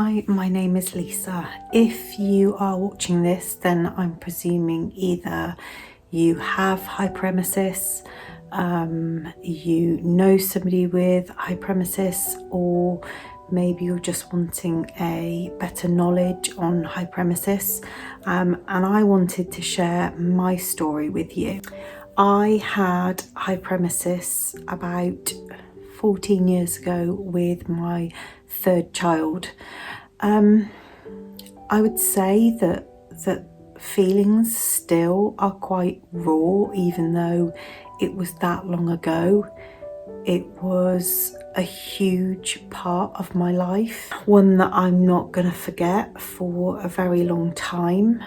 Hi, my name is Lisa. If you are watching this, then I'm presuming either you have hyperemesis, you know somebody with hyperemesis, or maybe you're just wanting a better knowledge on hyperemesis. And I wanted to share my story with you. I had hyperemesis about 14 years ago with my third child. I would say that feelings still are quite raw, even though it was that long ago. It was a huge part of my life, one that I'm not going to forget for a very long time.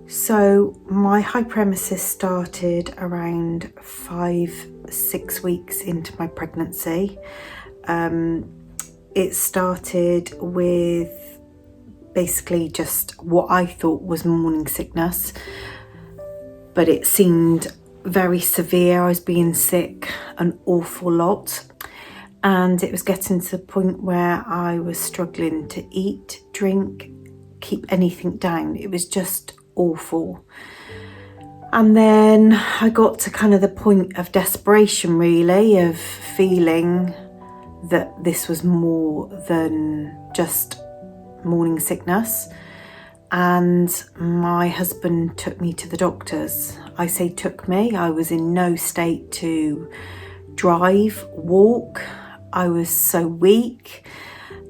So my hyperemesis started around 5-6 weeks into my pregnancy. It started with basically just what I thought was morning sickness, but it seemed very severe. I was being sick an awful lot, and it was getting to the point where I was struggling to eat, drink, keep anything down. It was just awful. And then I got to kind of the point of desperation, really, of feeling that this was more than just morning sickness. And my husband took me to the doctors. I say took me, I was in no state to drive, walk. I was so weak.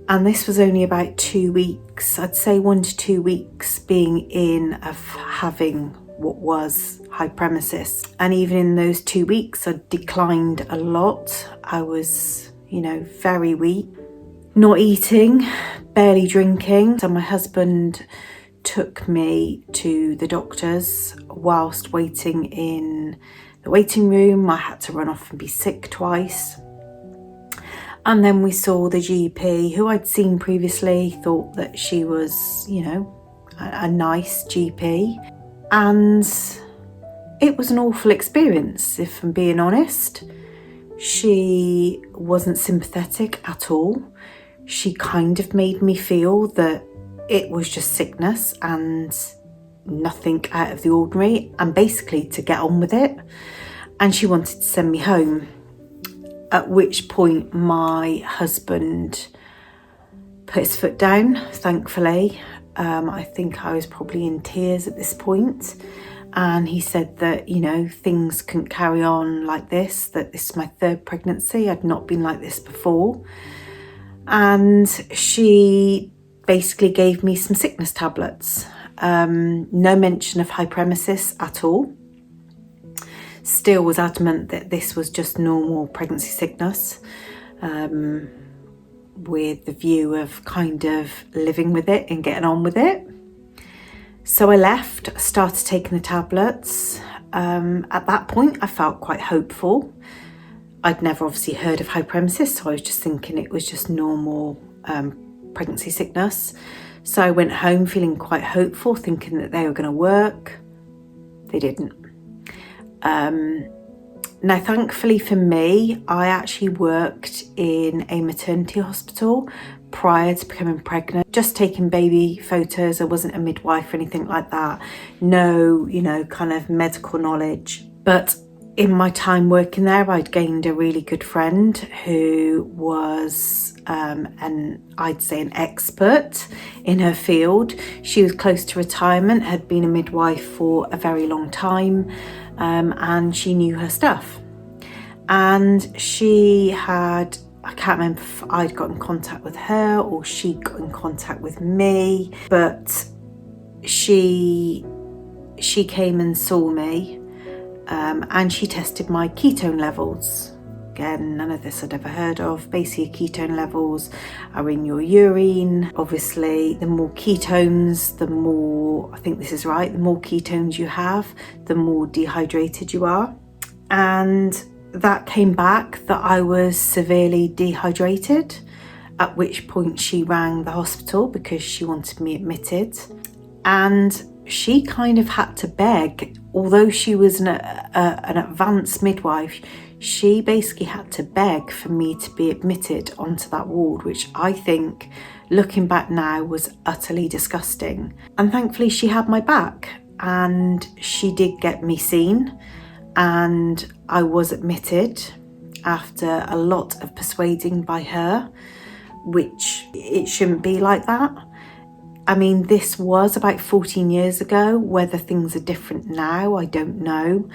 And this was only about 2 weeks, I'd say 1 to 2 weeks being in of having what was hyperemesis. And even in those 2 weeks, I declined a lot. I was, very weak, not eating, barely drinking. So my husband took me to the doctors. Whilst waiting in the waiting room, I had to run off and be sick twice. And then we saw the GP, who I'd seen previously, thought that she was, a nice GP. And it was an awful experience, if I'm being honest. She wasn't sympathetic at all. She kind of made me feel that it was just sickness and nothing out of the ordinary, and basically to get on with it. And she wanted to send me home. At which point my husband put his foot down, thankfully. I think I was probably in tears at this point. And he said that, things couldn't carry on like this, that this is my third pregnancy. I'd not been like this before. And she basically gave me some sickness tablets. No mention of hyperemesis at all. Still was adamant that this was just normal pregnancy sickness, with the view of kind of living with it and getting on with it. So I left, started taking the tablets. At that point, I felt quite hopeful. I'd never obviously heard of hyperemesis, so I was just thinking it was just normal pregnancy sickness. So I went home feeling quite hopeful, thinking that they were going to work. They didn't. Now, thankfully for me, I actually worked in a maternity hospital prior to becoming pregnant, just taking baby photos. I wasn't a midwife or anything like that. No, kind of medical knowledge. But in my time working there, I'd gained a really good friend who was I'd say an expert in her field. She was close to retirement, had been a midwife for a very long time, and she knew her stuff. And she had, I can't remember if I'd got in contact with her or she got in contact with me, but she came and saw me, and she tested my ketone levels. Again, none of this I'd ever heard of. Basically, ketone levels are in your urine. Obviously, the more ketones, the more, I think this is right, the more ketones you have, the more dehydrated you are. And that came back that I was severely dehydrated, at which point she rang the hospital because she wanted me admitted. And she kind of had to beg, although she was an advanced midwife, she basically had to beg for me to be admitted onto that ward, which I think, looking back now, was utterly disgusting. And thankfully she had my back and she did get me seen, and I was admitted after a lot of persuading by her, which it shouldn't be like that. I mean, this was about 14 years ago. Whether things are different now, I don't know.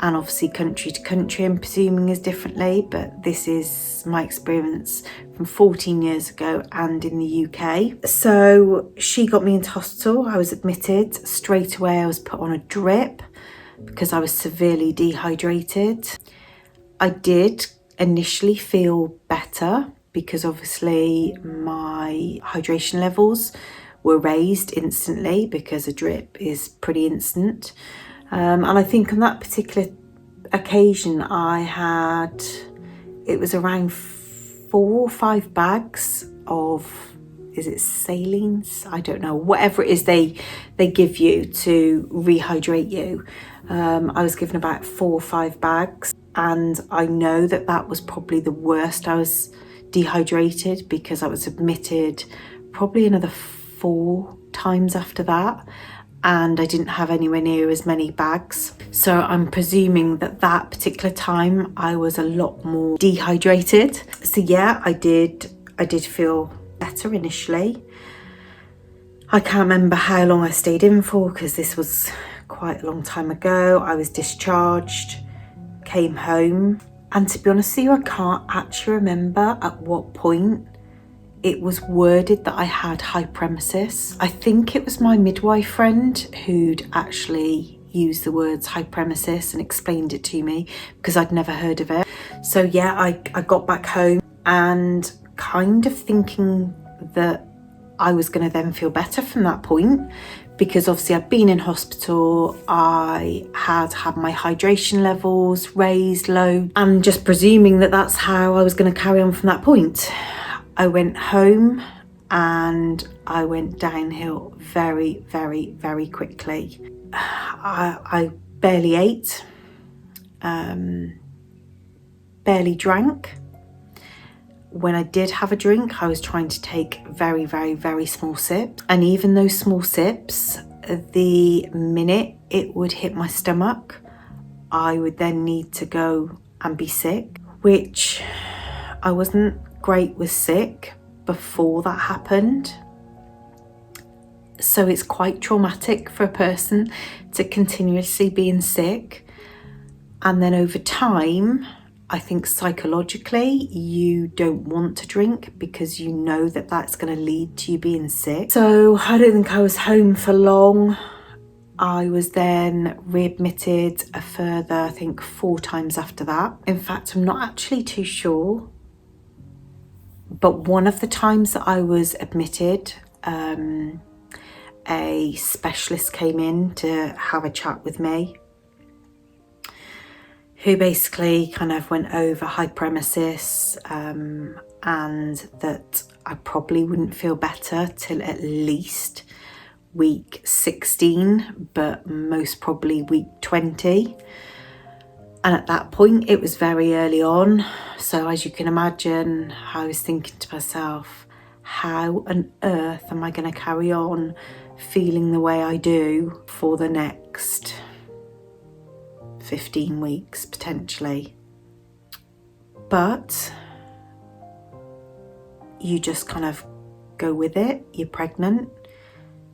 And obviously country to country, I'm presuming, is differently, but this is my experience from 14 years ago and in the UK. So she got me into hospital. I was admitted. Straight away I was put on a drip because I was severely dehydrated. I did initially feel better because obviously my hydration levels were raised instantly, because a drip is pretty instant. And I think on that particular occasion I had, it was around 4 or 5 bags of, is it salines? I don't know, whatever it is they give you to rehydrate you. I was given about 4 or 5 bags, and I know that that was probably the worst. I was dehydrated because I was admitted probably another 4 times after that, and I didn't have anywhere near as many bags. So I'm presuming that that particular time I was a lot more dehydrated. So yeah, I did feel better initially. I can't remember how long I stayed in for because this was quite a long time ago. I was discharged, came home, and to be honest with you, I can't actually remember at what point it was worded that I had hyperemesis. I think it was my midwife friend who'd actually used the words hyperemesis and explained it to me, because I'd never heard of it. So yeah, I got back home and kind of thinking that I was going to then feel better from that point, because obviously I'd been in hospital, I had my hydration levels raised low, and just presuming that that's how I was going to carry on from that point. I went home and I went downhill very, very, very quickly. I barely ate, barely drank. When I did have a drink, I was trying to take very, very, very small sips. And even those small sips, the minute it would hit my stomach, I would then need to go and be sick, which I wasn't great with sick before that happened. So it's quite traumatic for a person to continuously being sick. And then over time, I think psychologically you don't want to drink because you know that that's going to lead to you being sick. So I don't think I was home for long. I was then readmitted a further, I think, 4 times after that. In fact, I'm not actually too sure. But one of the times that I was admitted, a specialist came in to have a chat with me, who basically kind of went over hyperemesis, and that I probably wouldn't feel better till at least week 16, but most probably week 20. And at that point, it was very early on. So as you can imagine, I was thinking to myself, how on earth am I going to carry on feeling the way I do for the next 15 weeks potentially? But you just kind of go with it. You're pregnant,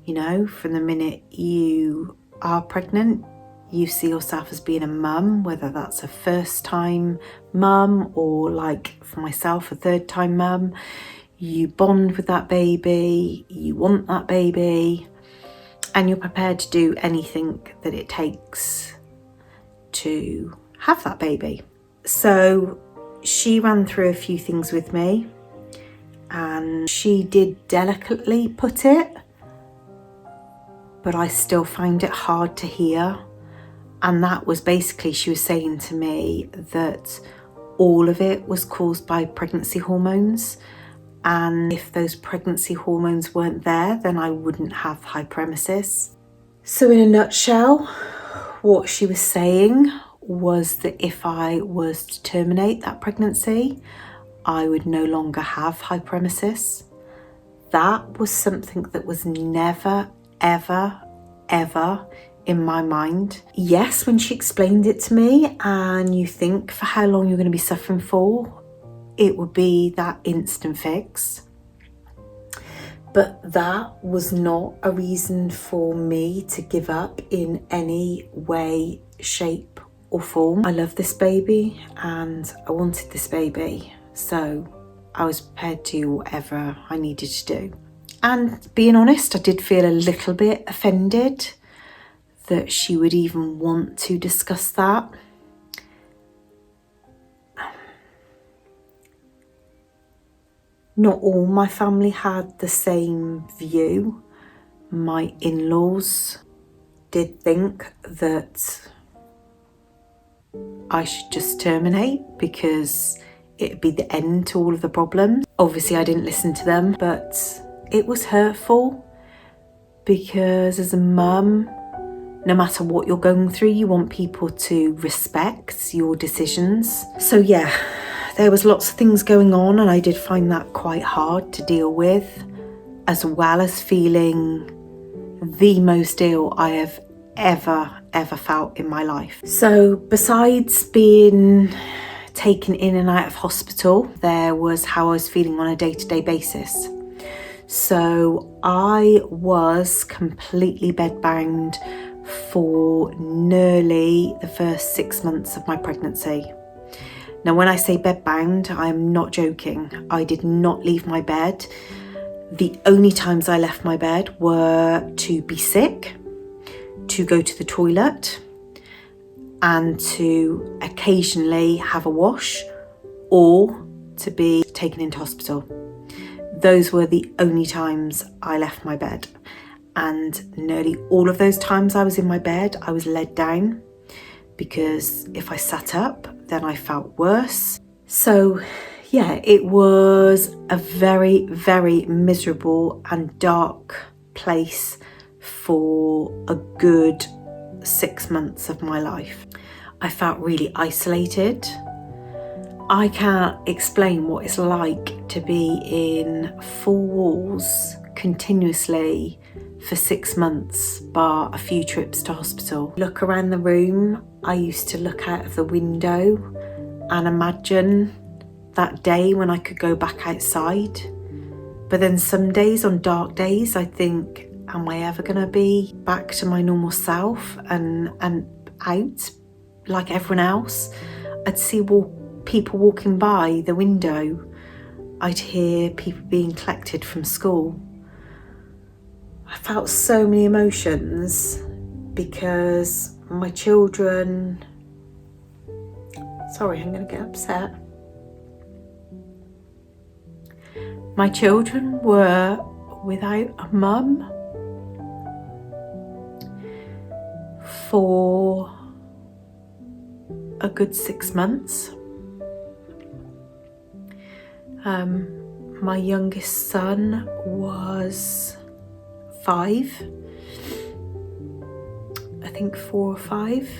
you know, from the minute you are pregnant, you see yourself as being a mum, whether that's a first time mum or, like for myself, a third time mum. You bond with that baby, you want that baby, and you're prepared to do anything that it takes to have that baby. So she ran through a few things with me, and she did delicately put it, but I still find it hard to hear. And that was basically, she was saying to me that all of it was caused by pregnancy hormones. And if those pregnancy hormones weren't there, then I wouldn't have hyperemesis. So in a nutshell, what she was saying was that if I was to terminate that pregnancy, I would no longer have hyperemesis. That was something that was never, ever, ever in my mind. Yes, when she explained it to me, and you think for how long you're going to be suffering for, it would be that instant fix. But that was not a reason for me to give up in any way, shape or form. I love this baby and I wanted this baby, so I was prepared to do whatever I needed to do. And being honest, I did feel a little bit offended that she would even want to discuss that. Not all my family had the same view. My in-laws did think that I should just terminate because it'd be the end to all of the problems. Obviously, I didn't listen to them, but it was hurtful because as a mum, no matter what you're going through, you want people to respect your decisions. So yeah, there was lots of things going on and I did find that quite hard to deal with, as well as feeling the most ill I have ever felt in my life. So besides being taken in and out of hospital, there was how I was feeling on a day-to-day basis. So I was completely bedbound for nearly the first 6 months of my pregnancy. Now, when I say bedbound, I'm not joking. I did not leave my bed. The only times I left my bed were to be sick, to go to the toilet, and to occasionally have a wash or to be taken into hospital. Those were the only times I left my bed. And nearly all of those times I was in my bed, I was led down because if I sat up, then I felt worse. So yeah, it was a very, very miserable and dark place for a good 6 months of my life. I felt really isolated. I can't explain what it's like to be in 4 walls continuously for 6 months, bar a few trips to hospital. Look around the room. I used to look out of the window and imagine that day when I could go back outside. But then some days, on dark days, I think, am I ever gonna be back to my normal self and out like everyone else? I'd see people walking by the window. I'd hear people being collected from school. I felt so many emotions because my children... Sorry, I'm going to get upset. My children were without a mum for a good 6 months. My youngest son was 5, I think 4 or 5,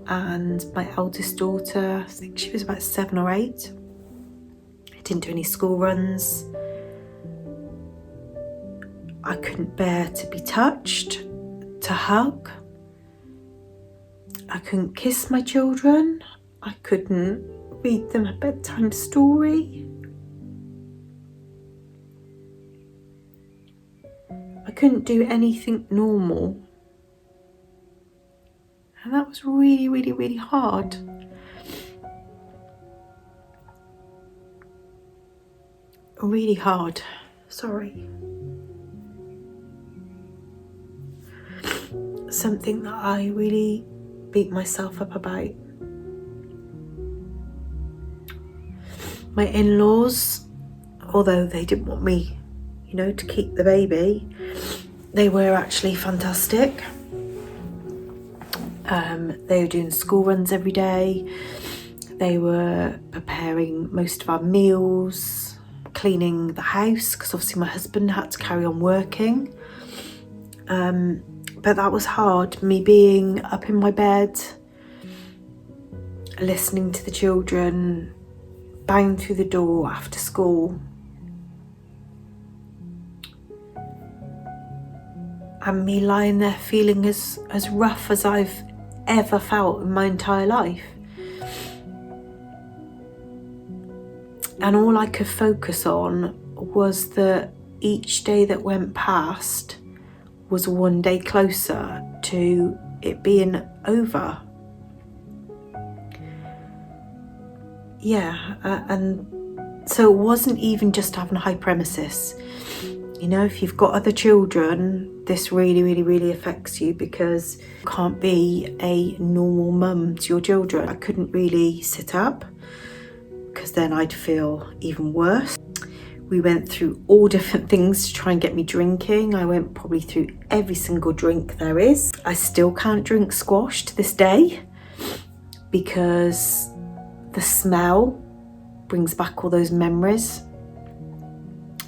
and my eldest daughter, I think she was about 7 or 8. I didn't do any school runs. I couldn't bear to be touched, to hug. I couldn't kiss my children. I couldn't read them a bedtime story. I couldn't do anything normal. And that was really, really, really hard. Really hard. Sorry. Something that I really beat myself up about. My in-laws, although they didn't want me, to keep the baby, they were actually fantastic. They were doing school runs every day. They were preparing most of our meals, cleaning the house, because obviously my husband had to carry on working. But that was hard, me being up in my bed, listening to the children bang through the door after school, and me lying there feeling as rough as I've ever felt in my entire life. And all I could focus on was that each day that went past was one day closer to it being over. Yeah, and so it wasn't even just having hyperemesis. You know, if you've got other children, this really, really, really affects you, because you can't be a normal mum to your children. I couldn't really sit up, because then I'd feel even worse. We went through all different things to try and get me drinking. I went probably through every single drink there is. I still can't drink squash to this day, because the smell brings back all those memories.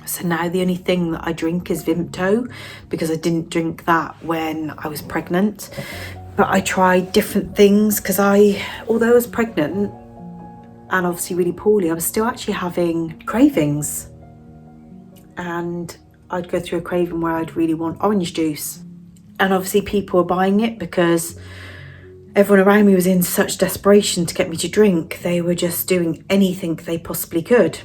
So now the only thing that I drink is Vimto, because I didn't drink that when I was pregnant. But I tried different things, because although I was pregnant and obviously really poorly, I was still actually having cravings. And I'd go through a craving where I'd really want orange juice. And obviously people were buying it because everyone around me was in such desperation to get me to drink. They were just doing anything they possibly could.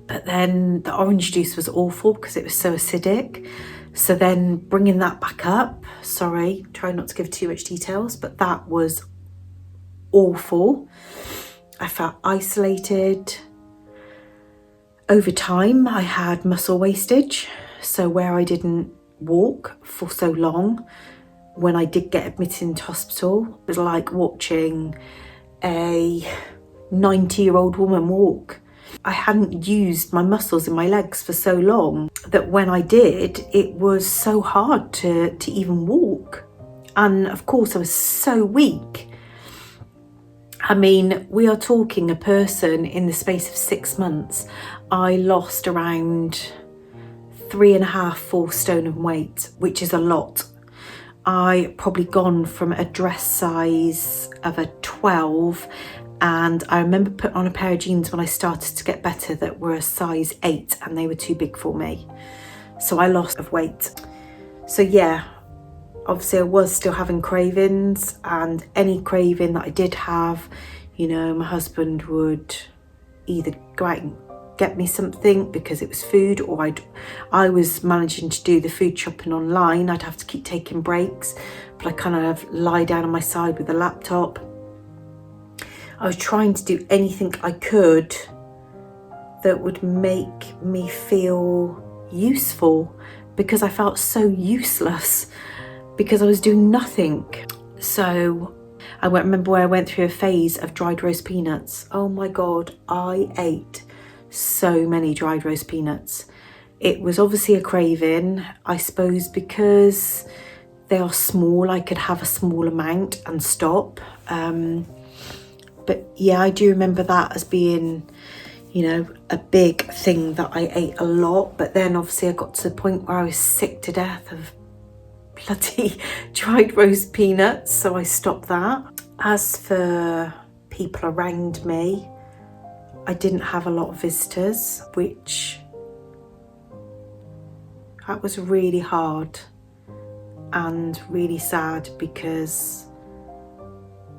But then the orange juice was awful because it was so acidic. So then bringing that back up, sorry, try not to give too much details, but that was awful. I felt isolated. Over time, I had muscle wastage. So where I didn't walk for so long, when I did get admitted into hospital, it was like watching a 90-year-old woman walk. I hadn't used my muscles in my legs for so long that when I did, it was so hard to even walk. And of course, I was so weak. I mean, we are talking a person in the space of 6 months. I lost around 3.5, 4 stone of weight, which is a lot. I probably gone from a dress size of a 12, and I remember putting on a pair of jeans when I started to get better that were a size 8, and they were too big for me. So I lost of weight. So yeah, obviously I was still having cravings, and any craving that I did have, you know, my husband would either go out and get me something because it was food, or I was managing to do the food shopping online. I'd have to keep taking breaks, but I kind of lie down on my side with the laptop. I was trying to do anything I could that would make me feel useful, because I felt so useless because I was doing nothing. So I remember where I went through a phase of dried roast peanuts. Oh my God, I ate so many dried roast peanuts. It was obviously a craving, I suppose, because they are small. I could have a small amount and stop. But yeah, I do remember that as being, you know, a big thing that I ate a lot. But then obviously I got to the point where I was sick to death of bloody dried roast peanuts, so I stopped that. As for people around me, I didn't have a lot of visitors, which that was really hard and really sad, because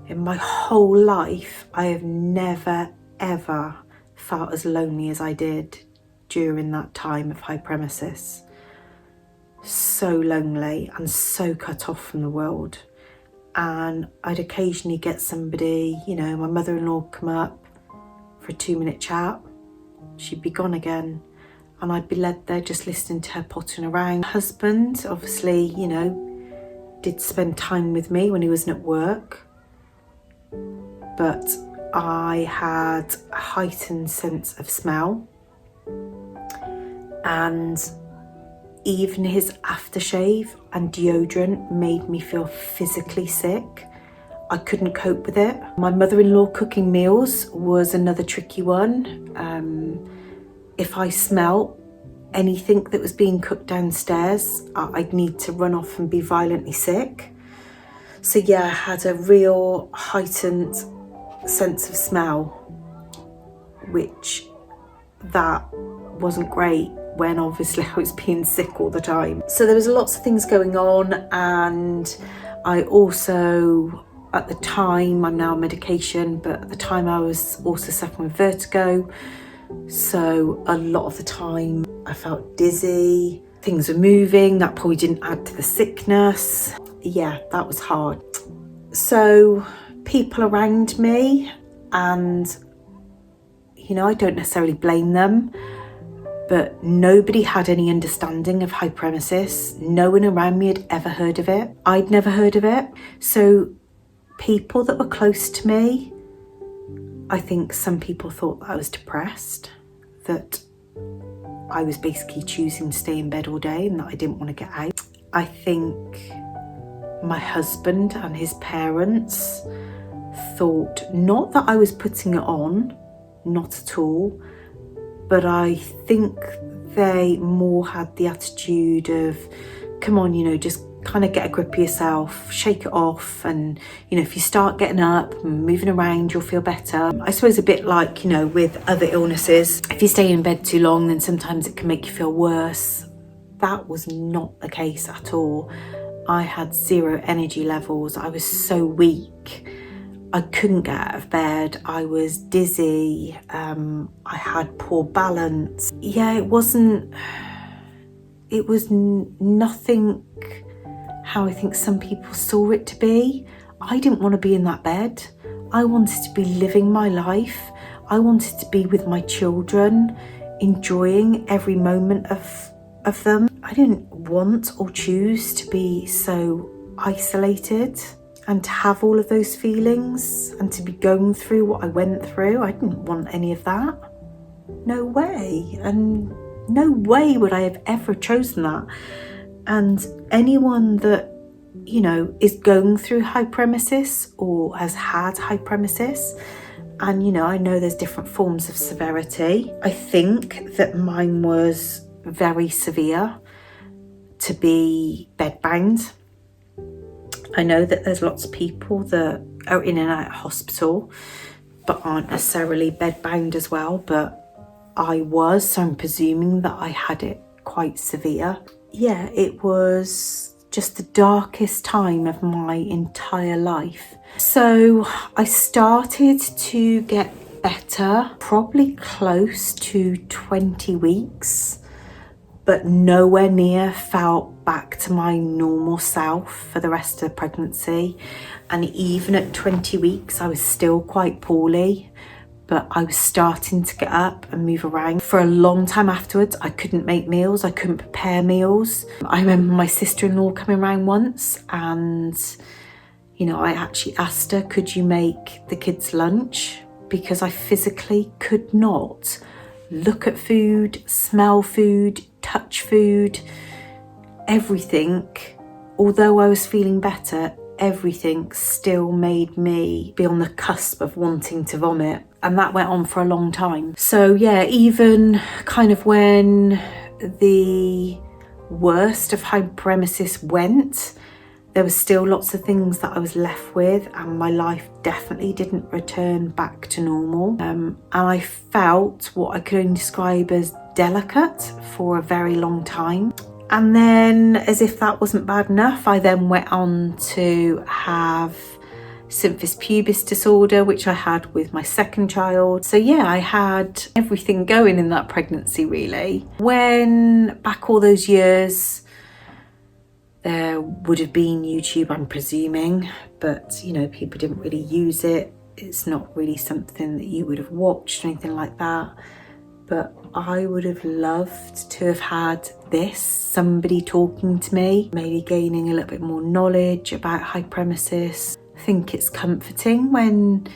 in my whole life I have never ever felt as lonely as I did during that time of hyperemesis. So lonely and so cut off from the world. And I'd occasionally get somebody, you know, my mother-in-law come up for a 2-minute chat. She'd be gone again, and I'd be led there just listening to her pottering around. My husband, obviously, you know, did spend time with me when he wasn't at work, but I had a heightened sense of smell, and even his aftershave and deodorant made me feel physically sick. I couldn't cope with it. My mother-in-law cooking meals was another tricky one. If I smelt anything that was being cooked downstairs, I'd need to run off and be violently sick. So yeah, I had a real heightened sense of smell, which that wasn't great when obviously I was being sick all the time. So there was lots of things going on, and I also, at the time, I'm now on medication, but at the time I was also suffering with vertigo. So a lot of the time I felt dizzy, things were moving, that probably didn't add to the sickness. Yeah, that was hard. So people around me, and I don't necessarily blame them, but nobody had any understanding of hyperemesis. No one around me had ever heard of it. I'd never heard of it. So people that were close to me, I think some people thought that I was depressed, that I was basically choosing to stay in bed all day and that I didn't want to get out. I think my husband and his parents thought not that I was putting it on, not at all, but I think they more had the attitude of, come on, just kind of get a grip of yourself, shake it off, and if you start getting up and moving around, you'll feel better. I suppose a bit like, with other illnesses, if you stay in bed too long, then sometimes it can make you feel worse. That was not the case at all. I had zero energy levels. I was so weak. I couldn't get out of bed. I was dizzy. I had poor balance. Yeah, it was nothing how I think some people saw it to be. I didn't want to be in that bed. I wanted to be living my life. I wanted to be with my children, enjoying every moment of them. I didn't want or choose to be so isolated and to have all of those feelings and to be going through what I went through. I didn't want any of that. No way. And no way would I have ever chosen that. And anyone that, is going through hyperemesis or has had hyperemesis, and, I know there's different forms of severity. I think that mine was very severe to be bedbound. I know that there's lots of people that are in and out of hospital but aren't necessarily bedbound as well, but I was, so I'm presuming that I had it quite severe. Yeah, it was just the darkest time of my entire life. So I started to get better, probably close to 20 weeks, but nowhere near felt back to my normal self for the rest of the pregnancy. And even at 20 weeks, I was still quite poorly, but I was starting to get up and move around. For a long time afterwards, I couldn't make meals, I couldn't prepare meals. I remember my sister-in-law coming around once, and I actually asked her, could you make the kids lunch? Because I physically could not look at food, smell food, touch food, everything. Although I was feeling better, everything still made me be on the cusp of wanting to vomit. And that went on for a long time. So yeah, even kind of when the worst of hyperemesis went, there was still lots of things that I was left with, and my life definitely didn't return back to normal. And I felt what I could only describe as delicate for a very long time. And then, as if that wasn't bad enough, I then went on to have symphysis pubis disorder, which I had with my second child. So yeah, I had everything going in that pregnancy, really. When back all those years, there would have been YouTube, I'm presuming, but people didn't really use it. It's not really something that you would have watched or anything like that. But I would have loved to have had this, somebody talking to me, maybe gaining a little bit more knowledge about hyperemesis. I think it's comforting when,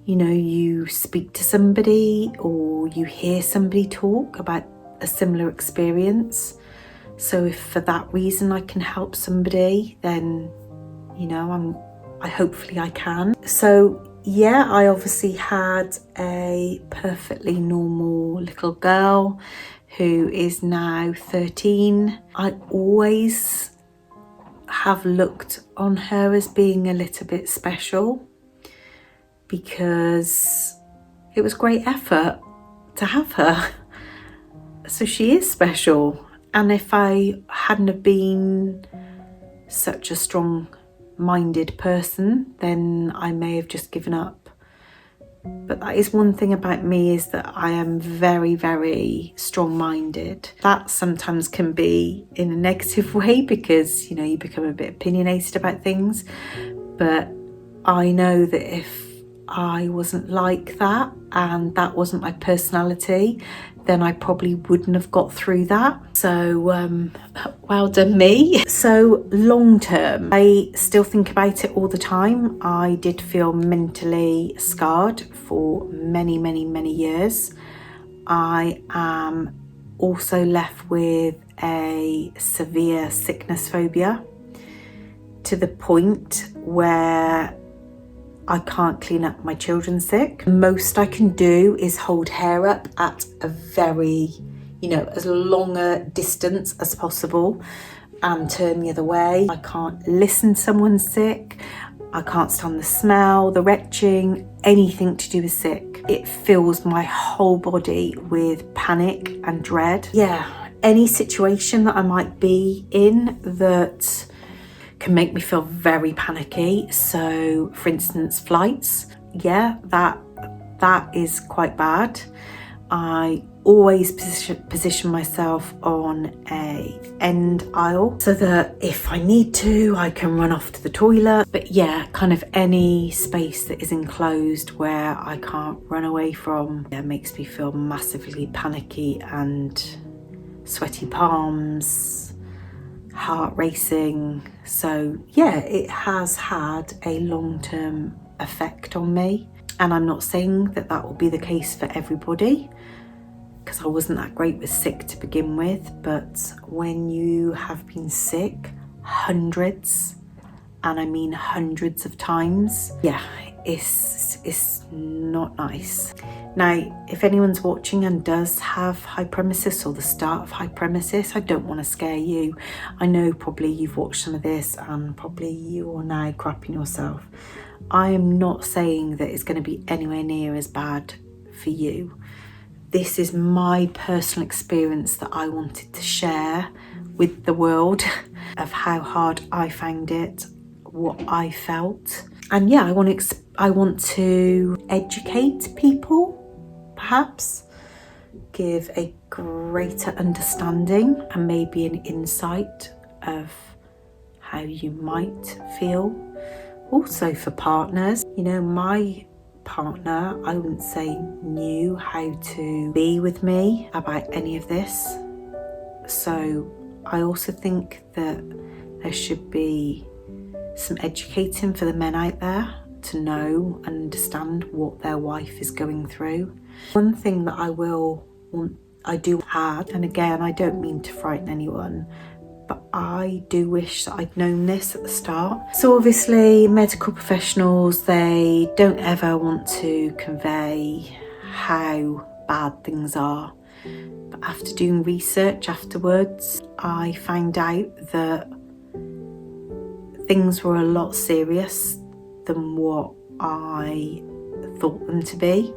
you speak to somebody or you hear somebody talk about a similar experience. So if for that reason I can help somebody, then, hopefully I can. So yeah, I obviously had a perfectly normal little girl who is now 13. I always have looked on her as being a little bit special because it was great effort to have her. So she is special. And if I hadn't have been such a strong-minded person, then I may have just given up. But that is one thing about me, is that I am very, very strong-minded. That sometimes can be in a negative way because, you know, you become a bit opinionated about things. But I know that if I wasn't like that and that wasn't my personality, then I probably wouldn't have got through that. So well done me. So long term, I still think about it all the time. I did feel mentally scarred for many, many, many years. I am also left with a severe sickness phobia, to the point where I can't clean up my children sick. Most I can do is hold hair up at a very, you know, as long a distance as possible and turn the other way. I can't listen to someone sick. I can't stand the smell, the retching, anything to do with sick. It fills my whole body with panic and dread. Yeah, any situation that I might be in that can make me feel very panicky. So for instance, flights, yeah, that is quite bad. I always position myself on a end aisle so that if I need to, I can run off to the toilet. But yeah, kind of any space that is enclosed where I can't run away from, yeah, makes me feel massively panicky and sweaty palms, heart racing. So yeah, it has had a long-term effect on me, and I'm not saying that that will be the case for everybody, because I wasn't that great with sick to begin with. But when you have been sick hundreds, and I mean hundreds of times, yeah, it's not nice. Now, if anyone's watching and does have hyperemesis or the start of hyperemesis, I don't want to scare you. I know probably you've watched some of this and probably you are now crapping yourself. I am not saying that it's going to be anywhere near as bad for you. This is my personal experience that I wanted to share with the world of how hard I found it, what I felt. And yeah, I want to educate people, perhaps give a greater understanding and maybe an insight of how you might feel. Also for partners, you know, my partner, I wouldn't say knew how to be with me about any of this. So I also think that there should be some educating for the men out there to know and understand what their wife is going through. One thing that I do add, and again, I don't mean to frighten anyone, but I do wish that I'd known this at the start. So obviously medical professionals, they don't ever want to convey how bad things are. But after doing research afterwards, I found out that things were a lot serious than what I thought them to be.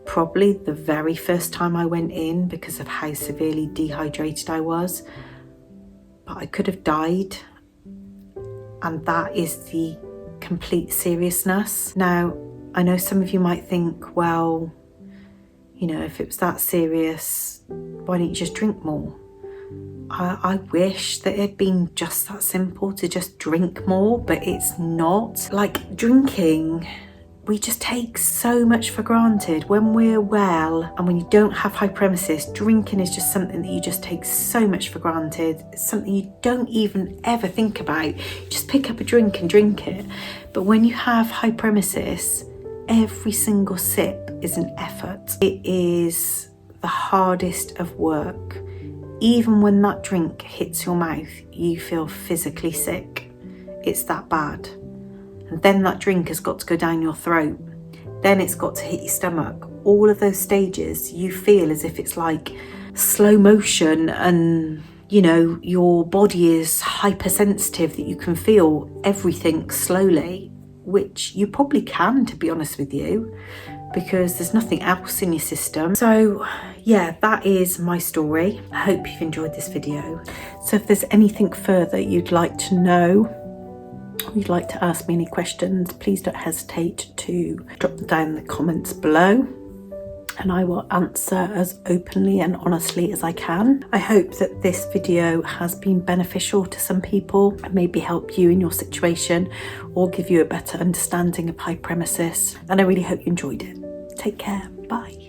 Probably the very first time I went in, because of how severely dehydrated I was. But I could have died, and that is the complete seriousness. Now, I know some of you might think, well, you know, if it was that serious, why don't you just drink more? I wish that it had been just that simple, to just drink more, but it's not. Like drinking, we just take so much for granted. When we're well and when you don't have hyperemesis, drinking is just something that you just take so much for granted. It's something you don't even ever think about. You just pick up a drink and drink it. But when you have hyperemesis, every single sip is an effort. It is the hardest of work. Even when that drink hits your mouth, you feel physically sick. It's that bad. And then that drink has got to go down your throat. Then it's got to hit your stomach. All of those stages, you feel as if it's like slow motion, and you know, your body is hypersensitive, that you can feel everything slowly. which you probably can, to be honest with you, because there's nothing else in your system. So yeah, that is my story. I hope you've enjoyed this video. So if there's anything further you'd like to know, or you'd like to ask me any questions, please don't hesitate to drop them down in the comments below, and I will answer as openly and honestly as I can. I hope that this video has been beneficial to some people and maybe help you in your situation or give you a better understanding of hyperemesis. And I really hope you enjoyed it. Take care. Bye.